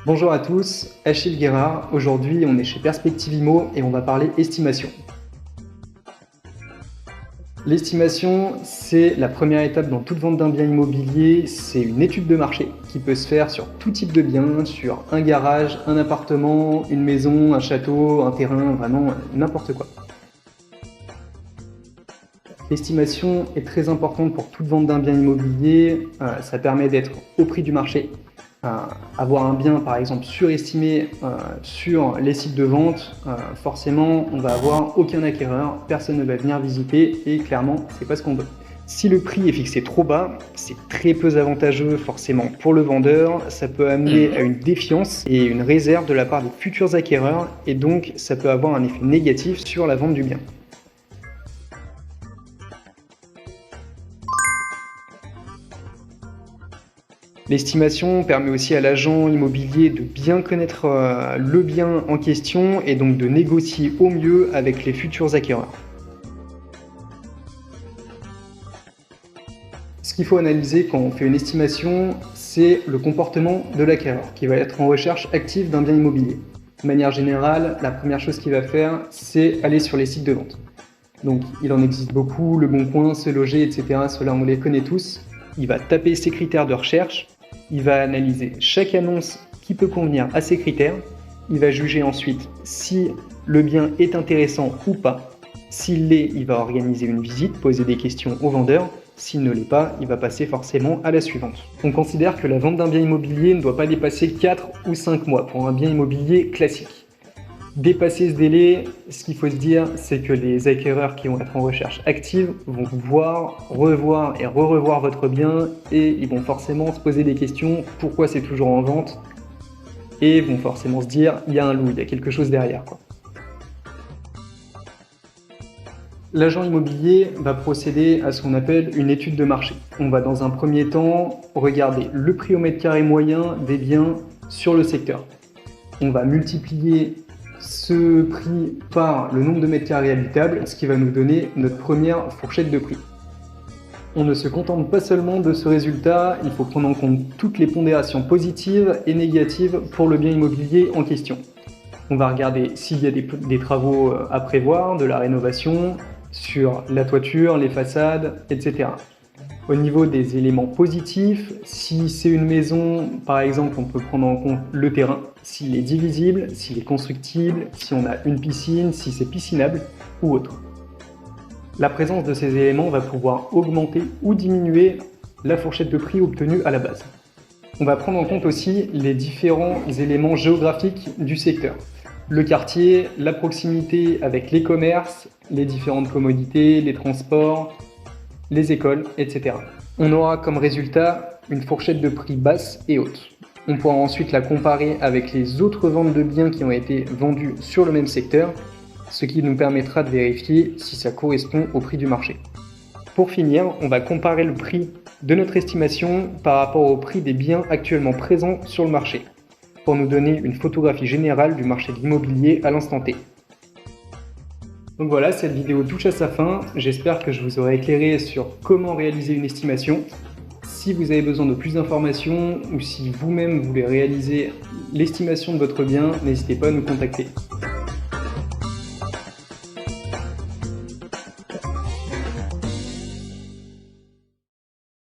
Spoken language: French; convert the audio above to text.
Bonjour à tous, Achille Guérard. Aujourd'hui, on est chez Perspective Immo et on va parler estimation. L'estimation, c'est la première étape dans toute vente d'un bien immobilier. C'est une étude de marché qui peut se faire sur tout type de bien, sur un garage, un appartement, une maison, un château, un terrain, vraiment n'importe quoi. L'estimation est très importante pour toute vente d'un bien immobilier. Ça permet d'être au prix du marché. Avoir un bien par exemple surestimé sur les sites de vente, forcément on va avoir aucun acquéreur, personne ne va venir visiter et clairement c'est pas ce qu'on veut. Si le prix est fixé trop bas, c'est très peu avantageux forcément pour le vendeur, ça peut amener à une défiance et une réserve de la part des futurs acquéreurs et donc ça peut avoir un effet négatif sur la vente du bien. L'estimation permet aussi à l'agent immobilier de bien connaître le bien en question et donc de négocier au mieux avec les futurs acquéreurs. Ce qu'il faut analyser quand on fait une estimation, c'est le comportement de l'acquéreur qui va être en recherche active d'un bien immobilier. De manière générale, la première chose qu'il va faire, c'est aller sur les sites de vente. Donc il en existe beaucoup, Le Bon Coin, Se Loger, etc. Ceux-là on les connaît tous. Il va taper ses critères de recherche. Il va analyser chaque annonce qui peut convenir à ces critères. Il va juger ensuite si le bien est intéressant ou pas. S'il l'est, il va organiser une visite, poser des questions au vendeur. S'il ne l'est pas, il va passer forcément à la suivante. On considère que la vente d'un bien immobilier ne doit pas dépasser 4 ou 5 mois pour un bien immobilier classique. Dépasser ce délai, ce qu'il faut se dire, c'est que les acquéreurs qui vont être en recherche active vont voir, revoir et revoir votre bien et ils vont forcément se poser des questions, pourquoi c'est toujours en vente, et vont forcément se dire, il y a un loup, il y a quelque chose derrière, quoi. L'agent immobilier va procéder à ce qu'on appelle une étude de marché. On va dans un premier temps regarder le prix au mètre carré moyen des biens sur le secteur. On va multiplier ce prix par le nombre de mètres carrés habitables, ce qui va nous donner notre première fourchette de prix. On ne se contente pas seulement de ce résultat, il faut prendre en compte toutes les pondérations positives et négatives pour le bien immobilier en question. On va regarder s'il y a des travaux à prévoir, de la rénovation, sur la toiture, les façades, etc. Au niveau des éléments positifs, si c'est une maison, par exemple, on peut prendre en compte le terrain, s'il est divisible, s'il est constructible, si on a une piscine, si c'est piscinable ou autre. La présence de ces éléments va pouvoir augmenter ou diminuer la fourchette de prix obtenue à la base. On va prendre en compte aussi les différents éléments géographiques du secteur. Le quartier, la proximité avec les commerces, les différentes commodités, les transports, les écoles, etc. On aura comme résultat une fourchette de prix basse et haute. On pourra ensuite la comparer avec les autres ventes de biens qui ont été vendus sur le même secteur, ce qui nous permettra de vérifier si ça correspond au prix du marché. Pour finir, on va comparer le prix de notre estimation par rapport au prix des biens actuellement présents sur le marché, pour nous donner une photographie générale du marché de l'immobilier à l'instant T. Donc voilà, cette vidéo touche à sa fin. J'espère que je vous aurai éclairé sur comment réaliser une estimation. Si vous avez besoin de plus d'informations ou si vous-même voulez réaliser l'estimation de votre bien, n'hésitez pas à nous contacter.